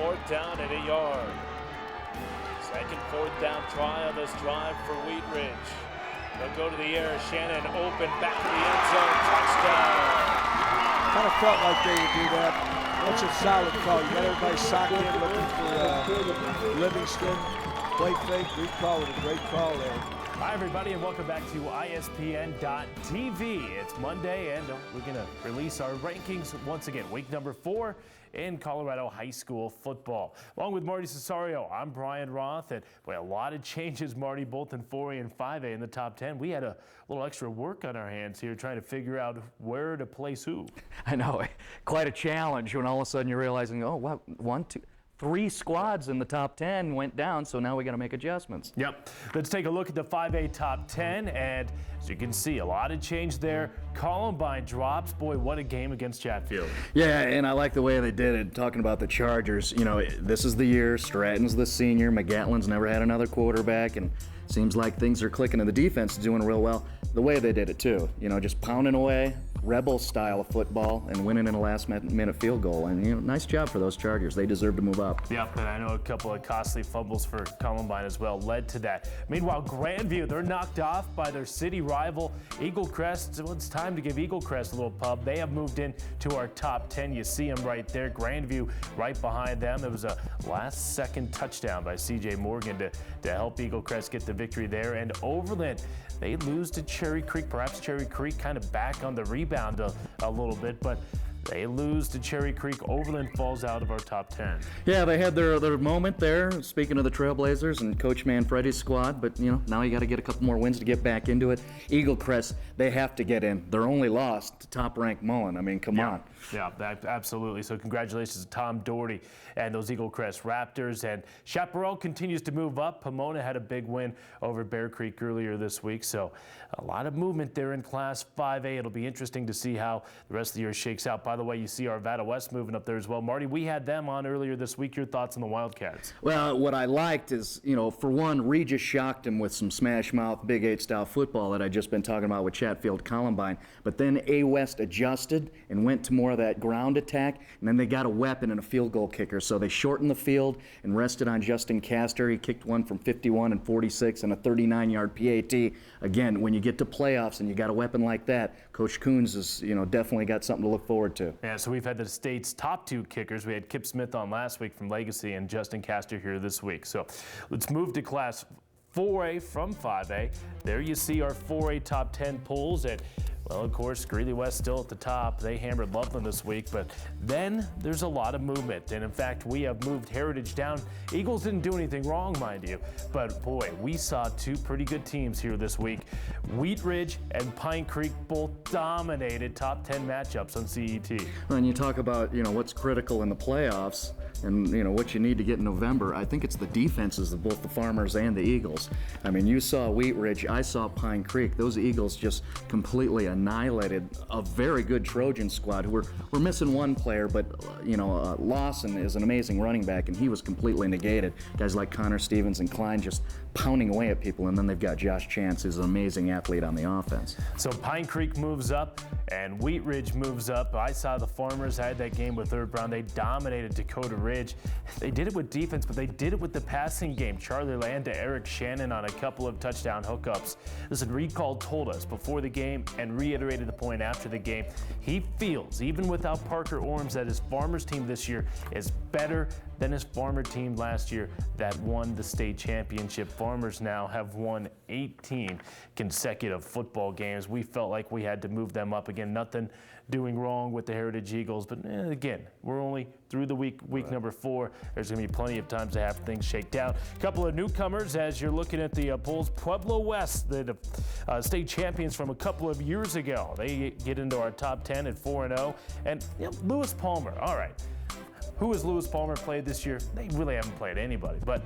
4th down and a yard. Second 4th down try on this drive for Wheat Ridge. They'll go to the air. Shannon open, back to the end zone. Touchdown. Kind of felt like they would do that. That's a solid call. You got everybody socked in looking for Livingston. Play fake. We call it a great call there. Hi, everybody, and welcome back to ISPN.TV. It's Monday, and we're going to release our rankings once again. Week number 4 in Colorado high school football. Along with Marty Cesario, I'm Brian Roth, and boy, a lot of changes, Marty, both in 4A and 5A in the top 10. We had a little extra work on our hands here trying to figure out where to place who. I know, quite a challenge when all of a sudden you're realizing, oh, wow, 1, 2, 3 squads in the top 10 went down, so now we got to make adjustments. Yep. Let's take a look at the 5A top 10, and as you can see, a lot of change there. Columbine drops. Boy, what a game against Chatfield. Yeah, and I like the way they did it, talking about the Chargers. You know, this is the year. Stratton's the senior. McGatlin's never had another quarterback, and seems like things are clicking, and the defense is doing real well. The way they did it, too. You know, just pounding away, Rebel style of football, and winning in a last-minute field goal. And, you know, nice job for those Chargers. They deserve to move up. Yep, and I know a couple of costly fumbles for Columbine as well led to that. Meanwhile, Grandview, they're knocked off by their city rival, Eagle Crest. So it's time to give Eagle Crest a little pub. They have moved in to our top 10. You see them right there. Grandview right behind them. It was a last-second touchdown by C.J. Morgan to help Eagle Crest get the victory there. And Overland, they lose to Cherry Creek. Perhaps Cherry Creek kind of back on the rebound a little bit, but they lose to Cherry Creek. Overland falls out of our top 10. Yeah, they had their moment there, speaking of the Trailblazers and Coach Manfredi's squad, but, you know, now you got to get a couple more wins to get back into it. Eagle Crest, they have to get in. They're only lost to top-ranked Mullen. I mean, come on. Yeah, absolutely. So congratulations to Tom Doherty and those Eagle Crest Raptors. And Chaparral continues to move up. Pomona had a big win over Bear Creek earlier this week. So a lot of movement there in Class 5A. It'll be interesting to see how the rest of the year shakes out. By the way, you see Arvada West moving up there as well. Marty, we had them on earlier this week. Your thoughts on the Wildcats? Well, what I liked is, you know, for one, Regis shocked him with some smash-mouth Big 8 style football that I just been talking about with Chatfield Columbine. But then A West adjusted and went to more of that ground attack, and then they got a weapon and a field goal kicker. So they shortened the field and rested on Justin Castor. He kicked one from 51 and 46 and a 39-yard PAT. Again, when you get to playoffs and you got a weapon like that, Coach Coons has, you know, definitely got something to look forward to. Yeah, so we've had the state's top 2 kickers. We had Kip Smith on last week from Legacy and Justin Castor here this week. So let's move to Class 4A from 5A. There you see our 4A top 10 polls. And, well, of course, Greeley West still at the top. They hammered Loveland this week, but then there's a lot of movement. And, in fact, we have moved Heritage down. Eagles didn't do anything wrong, mind you. But, boy, we saw 2 pretty good teams here this week. Wheat Ridge and Pine Creek both dominated top 10 matchups on CET. When you talk about, you know, what's critical in the playoffs and, you know, what you need to get in November, I think it's the defenses of both the Farmers and the Eagles. I mean, you saw Wheat Ridge, I saw Pine Creek. Those Eagles just completely annihilated a very good Trojan squad who were missing one player, but, you know, Lawson is an amazing running back, and he was completely negated. Guys like Connor Stevens and Klein just pounding away at people, and then they've got Josh Chance, who's an amazing athlete on the offense. So Pine Creek moves up, and Wheat Ridge moves up. I saw the Farmers had that game with Third Brown. They dominated Dakota Ridge. They did it with defense, but they did it with the passing game. Charlie Land to Eric Shannon on a couple of touchdown hookups. Listen, Recall told us before the game and reiterated the point after the game. He feels, even without Parker Orms, that his Farmers team this year is better than his Farmer team last year that won the state championship. Farmers now have won 18 consecutive football games. We felt like we had to move them up again. Nothing doing wrong with the Heritage Eagles, but again, we're only through the week number 4. There's going to be plenty of times to have things shaked out. A couple of newcomers as you're looking at the polls. Pueblo West, the state champions from a couple of years ago. They get into our top 10 at 4-0. And Lewis Palmer, all right. Who has Lewis Palmer played this year? They really haven't played anybody, but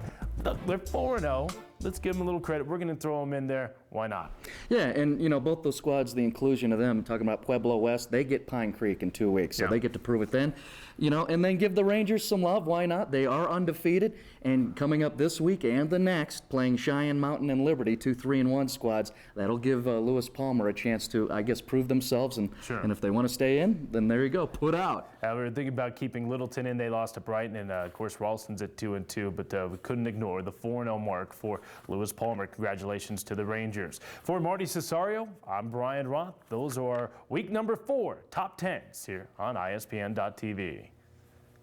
they're 4-0. let's give them a little credit. We're going to throw them in there. Why not? Yeah, and both those squads, the inclusion of them, talking about Pueblo West, they get Pine Creek in 2 weeks, so they get to prove it then. And then give the Rangers some love. Why not? They are undefeated, and coming up this week and the next, playing Cheyenne Mountain and Liberty, 2 3-1 squads. That'll give Lewis Palmer a chance to, I guess, prove themselves, and if they want to stay in, then there you go, put out. We were thinking about keeping Littleton in. They lost to Brighton, and of course Ralston's at 2-2, but we couldn't ignore the 4-0 mark for Lewis Palmer. Congratulations to the Rangers. For Marty Cesario, I'm Brian Roth. Those are week number 4 top 10s here on ISPN.TV.